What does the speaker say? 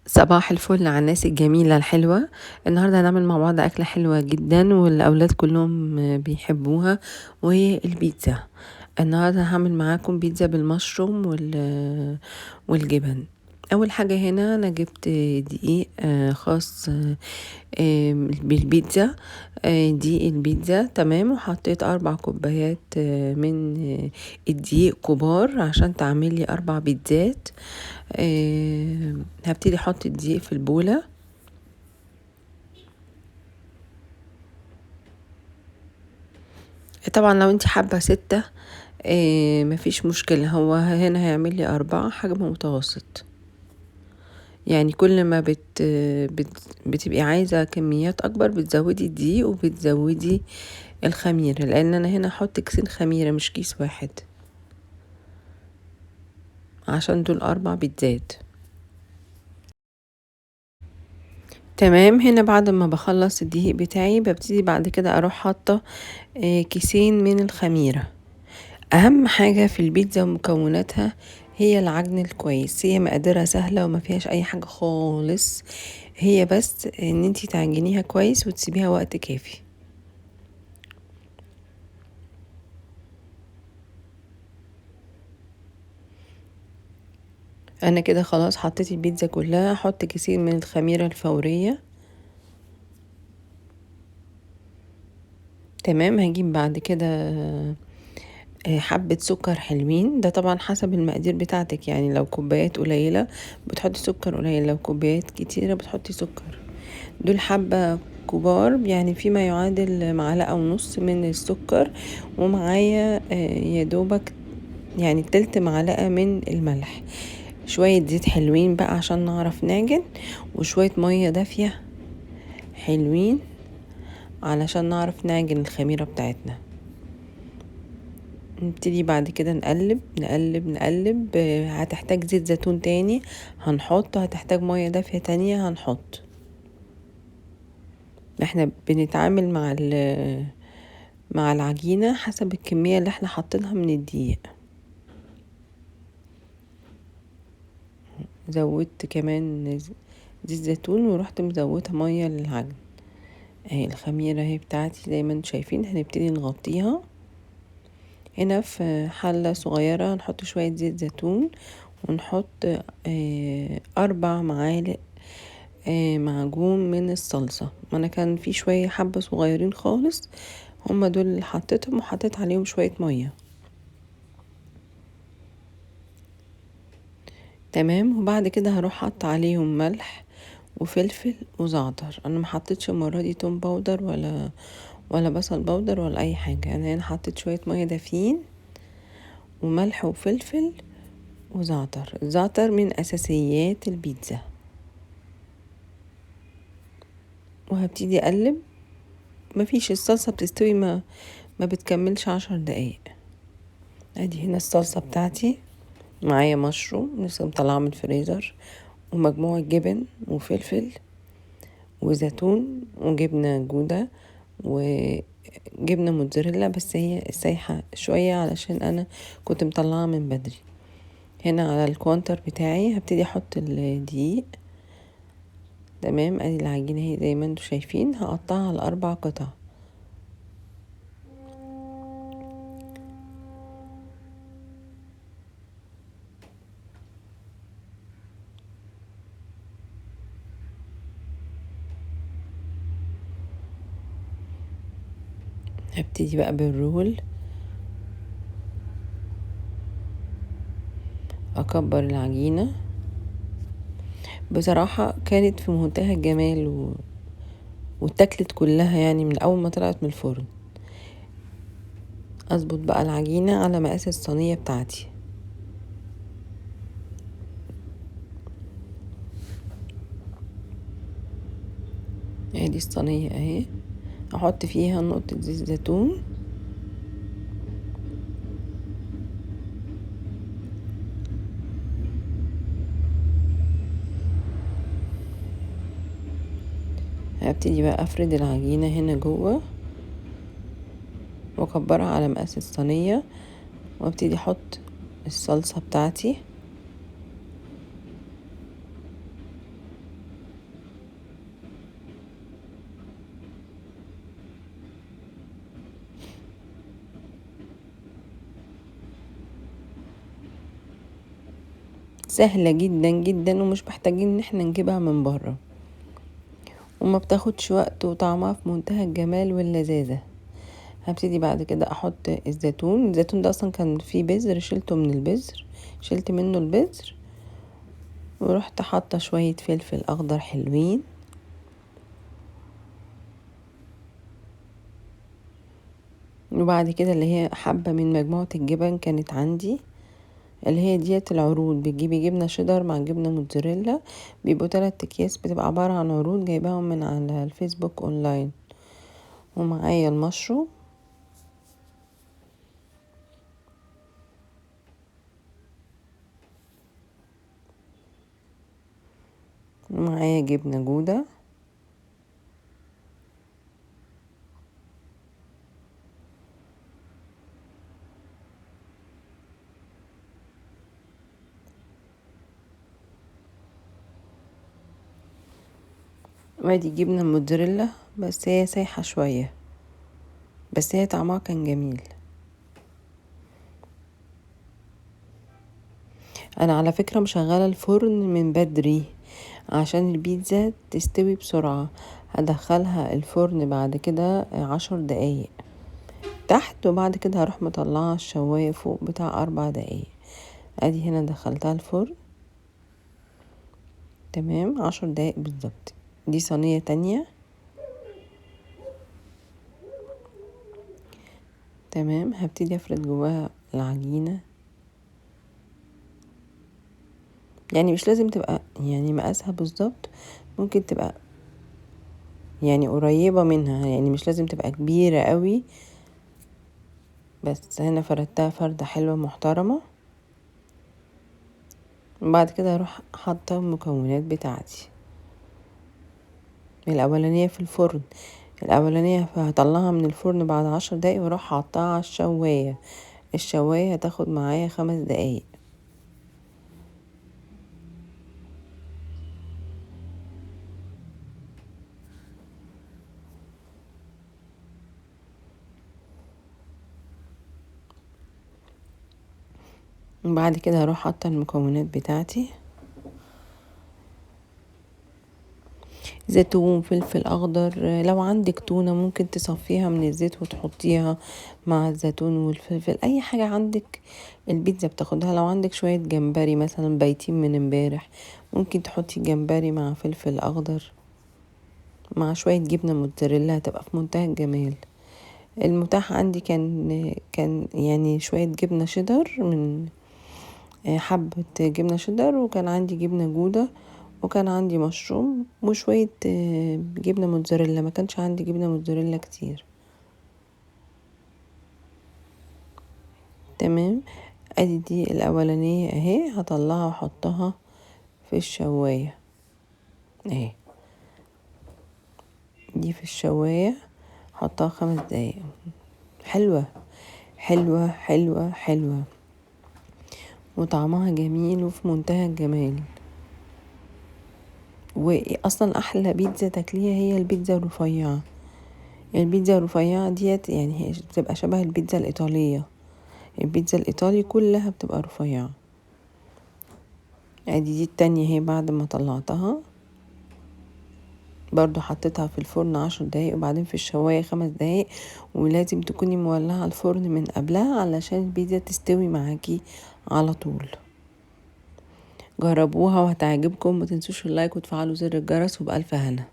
صباح الفل على الناس الجميلة الحلوة. النهاردة هنعمل مع بعض أكلة حلوة جدا والأولاد كلهم بيحبوها، وهي البيتزا. النهاردة هعمل معاكم بيتزا بالمشروم والجبن. أول حاجة هنا أنا جبت دقيق خاص بالبيتزا. دقيق البيتزا تمام، وحطيت 4 كوبايات من الدقيق كبار عشان تعملي 4 بيتزات. هبتدي احط الدقيق في البولة. طبعا لو انت حابة 6 مفيش مشكلة، هو هنا هيعمل لي 4 حجم متوسط. يعني كل ما بتبقي عايزة كميات اكبر بتزودي الدقيق وبتزودي الخميرة، لان انا هنا احط كيسين خميرة مش كيس واحد، عشان دول 4 بيتزات. تمام، هنا بعد ما بخلص الدقيق بتاعي ببتدي بعد كده اروح حاطة كيسين من الخميرة. اهم حاجة في البيتزا ومكوناتها هي العجن الكويس. هي مقاديرها سهلة وما فيهاش اي حاجة خالص، هي بس ان انتي تعجنيها كويس وتسيبيها وقت كافي. انا كده خلاص حطيت البيتزا كلها. احط كيسين من الخميرة الفورية. تمام، هجيب بعد كده حبة سكر حلوين، ده طبعا حسب المقادير بتاعتك. يعني لو كوبايات قليلة بتحطي سكر قليل، لو كوبايات كتيرة بتحطي سكر. دول حبة كبار، يعني فيما يعادل 1.5 معلقة من السكر، ومعايا يا دوبك يعني تلت معلقة من الملح. شوية زيت حلوين بقى عشان نعرف نعجن، وشوية مية دافية حلوين علشان نعرف نعجن الخميرة بتاعتنا. نبتدي بعد كده نقلب نقلب نقلب. هتحتاج زيت زيتون تاني هنحط، هتحتاج مية دافية تانية هنحط. احنا بنتعامل مع العجينة حسب الكمية اللي احنا حاطينها من الدقيق. زودت كمان زيت زيتون ورحت مزودة مية للعجن. اهي الخميرة اهي بتاعتي زي ما انتم شايفين. هنبتدي نغطيها. هنا في حلة صغيرة هنحط شوية زيت زيتون، ونحط 4 معالق معجون من الصلصة. انا كان في شوية حبة صغيرين خالص، هما دول اللي حطيتهم، وحطيت عليهم شوية مية. تمام، وبعد كده هروح حط عليهم ملح وفلفل وزعتر. انا ما حطيتش المره دي توم باودر ولا بصل باودر ولا اي حاجه. انا هنا حطيت شويه ميه دافيين وملح وفلفل وزعتر. الزعتر من اساسيات البيتزا. وهبتدي اقلب. مفيش، الصلصه بتستوي ما بتكملش 10 دقايق. ادي هنا الصلصه بتاعتي. معايا مشروم لسه مطلعه من الفريزر، ومجموعه جبن وفلفل وزيتون وجبنه جوده وجبنه موتزاريلا، بس هي سايحه شويه علشان انا كنت مطلعها من بدري. هنا على الكوانتر بتاعي هبتدي احط الدقيق. تمام، ادي العجينه اهي زي ما انتم شايفين. هقطعها على 4 قطع. هبتدي بقى بالرول، اكبر العجينه. بصراحه كانت في منتهى الجمال واتاكلت كلها، يعني من اول ما طلعت من الفرن. اظبط بقى العجينه على مقاس الصينيه بتاعتي. ادي الصينيه اهي. احط فيها نقطه زيت زيتون، هبتدي بقى افرد العجينه هنا جوه واكبرها على مقاس الصينيه، وابتدي احط الصلصه بتاعتي. سهلة جدا جدا ومش محتاجين ان احنا نجيبها من بره، وما بتاخدش وقت، وطعمها في منتهى الجمال واللذاذة. هبتدي بعد كده احط الزيتون ده اصلا كان فيه بذر، شلته من البذر، شلت منه البذر، ورحت حاطه شويه فلفل اخضر حلوين، وبعد كده اللي هي حبه من مجموعه الجبن كانت عندي، اللي هي ديت العروض. بتجيبي جبنه شيدر مع جبنه موتزاريلا، بيبقوا 3 اكياس، بتبقى عباره عن عروض جايباهم من على الفيسبوك اونلاين. ومعايا المشروم، ومعايا جبنه جوده، وادي جبنه موتزاريلا بس هي سايحه شويه، بس هي طعمها كان جميل. انا على فكرة مشغلة الفرن من بدري عشان البيتزا تستوي بسرعة. هدخلها الفرن بعد كده 10 دقايق تحت، وبعد كده هروح مطلعها الشواية فوق بتاع 4 دقايق. ادي هنا دخلتها الفرن تمام 10 دقايق بالظبط. دي صينية تانية تمام، هبتدي افرد جواها العجينة. يعني مش لازم تبقى يعني مقاسها بالظبط، ممكن تبقى يعني قريبة منها، يعني مش لازم تبقى كبيرة قوي. بس هنا فردتها فردة حلوة محترمة. بعد كده اروح حاطة المكونات بتاعتي. الاولانية في الفرن، الاولانية هطلعها من الفرن بعد 10 دقايق واروح حاطاها على الشواية. الشواية هتاخد معايا 5 دقايق. بعد كده هروح حاطة المكونات بتاعتي، زيتون، فلفل اخضر، لو عندك تونة ممكن تصفيها من الزيت وتحطيها مع الزيتون والفلفل، اي حاجة عندك البيتزا بتاخدها. لو عندك شوية جمبري مثلا بايتين من امبارح، ممكن تحطي جمبري مع فلفل اخضر مع شوية جبنة موتزاريلا، هتبقى في منتهى الجمال. المتاح عندي كان يعني شوية جبنة شيدر، من حبة جبنة شيدر، وكان عندي جبنة جودة، وكان عندي مشروم، وشوية جبنة موتزاريلا. ما كانش عندي جبنة موتزاريلا كتير. تمام، ادي دي الاولانية اهي، هطلعها واحطها في الشواية اهي. دي في الشواية حطها 5 دقايق. حلوة حلوة حلوة حلوة، وطعمها جميل وفي منتهى الجمال. واصلا احلى بيتزا تاكليها هي البيتزا الرفيعة. البيتزا الرفيعة ديت يعني هي بتبقى شبه البيتزا الايطالية. البيتزا الايطالي كلها بتبقى رفيعة. ادي دي التانية هي، بعد ما طلعتها برضو حطيتها في الفرن 10 دقايق، وبعدين في الشواية 5 دقايق. ولازم تكوني مولعة الفرن من قبلها علشان البيتزا تستوي معاكي على طول. جربوها وهتعجبكم، ما تنسوش اللايك وتفعلوا زر الجرس، وبألف هنا.